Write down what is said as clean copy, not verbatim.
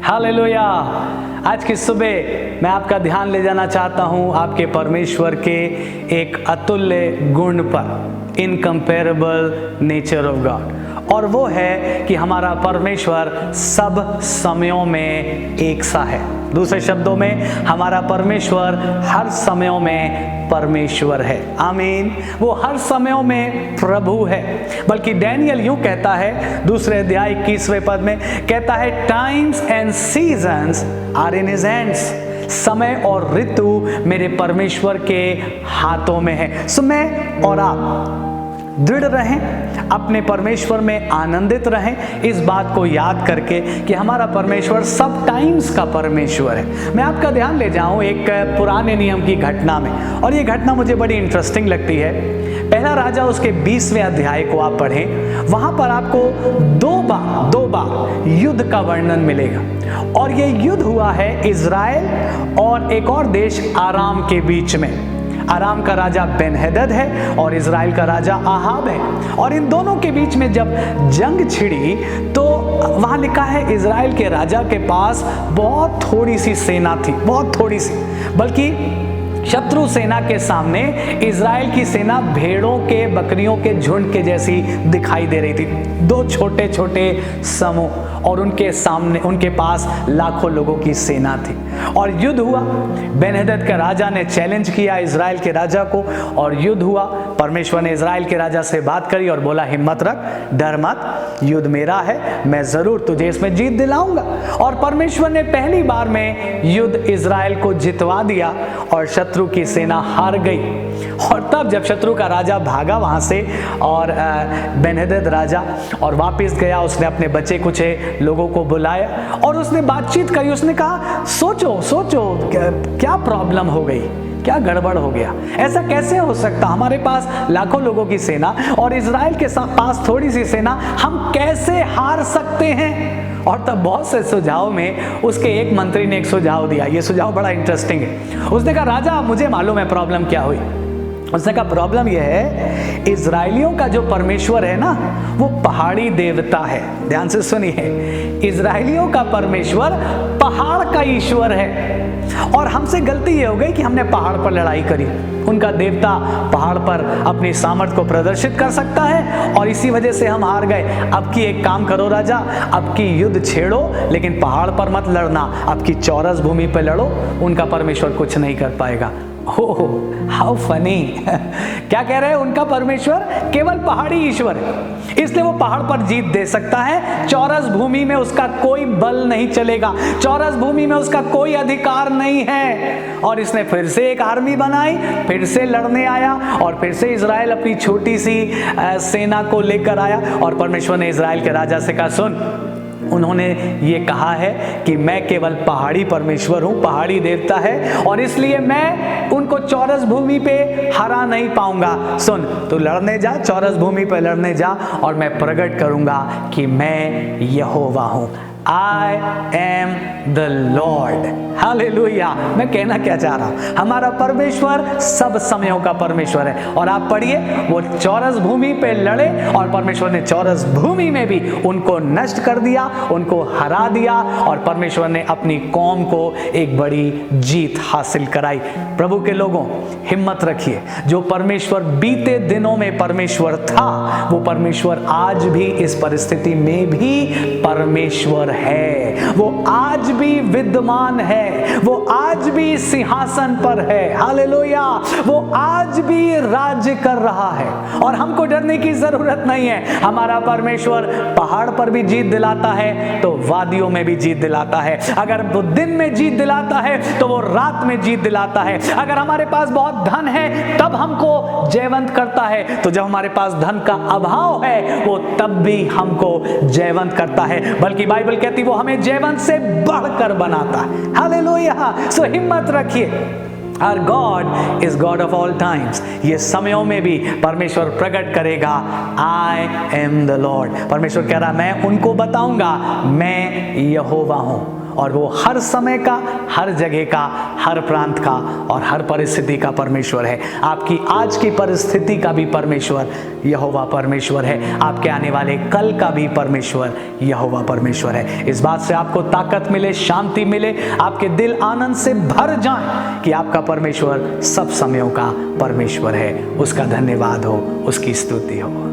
Hallelujah. आज की सुबह मैं आपका ध्यान ले जाना चाहता हूं आपके परमेश्वर के एक अतुल्य गुण पर, इनकम्पेरेबल नेचर ऑफ गॉड। और वो है कि हमारा परमेश्वर सब समयों में एक सा है। दूसरे शब्दों में हमारा परमेश्वर हर समयों में परमेश्वर है। आमीन। वो हर समयों में प्रभु है। बल्कि डैनियल यूं कहता है, दूसरे अध्याय 21वें पद में कहता है, times and seasons are in his hands. समय और ऋतु मेरे परमेश्वर के हाथों में है। सो मैं और आप दृढ़ रहें, अपने परमेश्वर में आनंदित रहें, इस बात को याद करके कि हमारा परमेश्वर सब टाइम्स का परमेश्वर है। मैं आपका ध्यान ले जाऊं एक पुराने नियम की घटना में, और ये घटना मुझे बड़ी इंटरेस्टिंग लगती है। पहला राजा उसके 20वें अध्याय को आप पढ़ें, वहां पर आपको दो बार युद्ध का वर्णन मिलेगा। और ये युद्ध हुआ है इजराइल और एक और देश आराम के बीच में। आराम का राजा बेनहदद है और इजराइल का राजा आहाब है। और इन दोनों के बीच में जब जंग छिड़ी तो वहां लिखा है इजराइल के राजा के पास बहुत थोड़ी सी सेना थी, बहुत थोड़ी सी। बल्कि शत्रु सेना के सामने इजराइल की सेना भेड़ों के, बकरियों के झुंड के जैसी दिखाई दे रही थी। दो छोटे छोटे समूह, और उनके सामने, उनके पास लाखों लोगों की सेना थी। और युद्ध हुआ। बेनहदद के राजा ने चैलेंज किया इजराइल के राजा को, और युद्ध हुआ। परमेश्वर ने इजराइल के राजा से बात करी और बोला, हिम्मत रख, डर मत, युद्ध मेरा है, मैं जरूर तुझे इसमें जीत दिलाऊंगा। और परमेश्वर ने पहली बार में युद्ध इजराइल को जितवा दिया और शत्रु की सेना हार गई। और तब जब शत्रु का राजा भागा वहां से, और बेनहदद राजा और वापस गया, उसने अपने बचे कुचे लोगों को बुलाया और उसने बातचीत करी। उसने कहा, सोचो क्या प्रॉब्लम हो गई, क्या गड़बड़ हो गया, ऐसा कैसे हो सकता, हमारे पास लाखों लोगों की सेना और इजराइल के पास थोड़ी सी सेना, हम कैसे हार सकते हैं। और तब बहुत से सुझाव में उसके एक मंत्री ने एक सुझाव दिया। ये सुझाव बड़ा इंटरेस्टिंग है। उसने कहा, राजा मुझे मालूम है प्रॉब्लम क्या हुई। उसने कहा, प्रॉब्लम यह है, इजराइलियों का जो परमेश्वर है ना, वो पहाड़ी देवता है। ध्यान से सुनिए, इजराइलियों का परमेश्वर पहाड़ का ईश्वर है। और हमसे गलती ये हो गई कि हमने पहाड़ पर लड़ाई करी। उनका देवता पहाड़ पर अपनी सामर्थ को प्रदर्शित कर सकता है और इसी वजह से हम हार गए। अब की एक काम करो राजा, अब की युद्ध छेड़ो, लेकिन पहाड़ पर मत लड़ना, अब की चौरस भूमि पर लड़ो, उनका परमेश्वर कुछ नहीं कर पाएगा। Oh how funny. क्या कह रहे हैं, उनका परमेश्वर केवल पहाड़ी ईश्वर है, इसलिए वो पहाड़ पर जीत दे सकता है। चौरस भूमि में उसका कोई बल नहीं चलेगा, चौरस भूमि में उसका कोई अधिकार नहीं है। और इसने फिर से एक आर्मी बनाई, फिर से लड़ने आया, और फिर से इजराइल अपनी छोटी सी सेना को लेकर आया। और परमेश्वर ने इजराइल के राजा से कहा, सुन, उन्होंने ये कहा है कि मैं केवल पहाड़ी परमेश्वर हूं, पहाड़ी देवता है, और इसलिए मैं उनको चौरस भूमि पे हरा नहीं पाऊंगा। सुन, तू लड़ने जा, चौरस भूमि पे लड़ने जा, और मैं प्रकट करूंगा कि मैं यहोवा हूं। I am the Lord। Hallelujah. मैं कहना क्या चाह रहा हूं, हमारा परमेश्वर सब समयों का परमेश्वर है। और आप पढ़िए, वो चौरस भूमि पे लड़े और परमेश्वर ने चौरस भूमि में भी उनको नष्ट कर दिया, उनको हरा दिया, और परमेश्वर ने अपनी कौम को एक बड़ी जीत हासिल कराई। प्रभु के लोगों, हिम्मत रखिए। जो परमेश्वर बीते दिनों में परमेश्वर था, वो परमेश्वर आज भी इस परिस्थिति में भी परमेश्वर है। वो आज भी विद्यमान है, वो आज भी सिंहासन पर है। हालेलुया। वो आज भी राज्य कर रहा है, और हमको डरने की जरूरत नहीं है। हमारा परमेश्वर पहाड़ पर भी जीत दिलाता है तो वादियों में भी जीत दिलाता है। अगर वो दिन में जीत दिलाता है तो वो रात में जीत दिलाता है। अगर हमारे पास बहुत धन है तब हमको जयवंत करता है, तो जब हमारे पास धन का अभाव है वो तब भी हमको जयवंत करता है। बल्कि बाइबल कहती वो हमें जयवंत से बढ़कर बनाता है। हालेलुया। सो हिम्मत रखिए, Our God is God of all times। ये समयों में भी परमेश्वर प्रकट करेगा, I am the Lord। परमेश्वर कह रहा, मैं उनको बताऊंगा मैं यहोवा हूं। और वो हर समय का, हर जगह का, हर प्रांत का और हर परिस्थिति का परमेश्वर है। आपकी आज की परिस्थिति का भी परमेश्वर यहोवा परमेश्वर है, आपके आने वाले कल का भी परमेश्वर यहोवा परमेश्वर है। इस बात से आपको ताकत मिले, शांति मिले, आपके दिल आनंद से भर जाए कि आपका परमेश्वर सब समयों का परमेश्वर है। उसका धन्यवाद हो, उसकी स्तुति हो।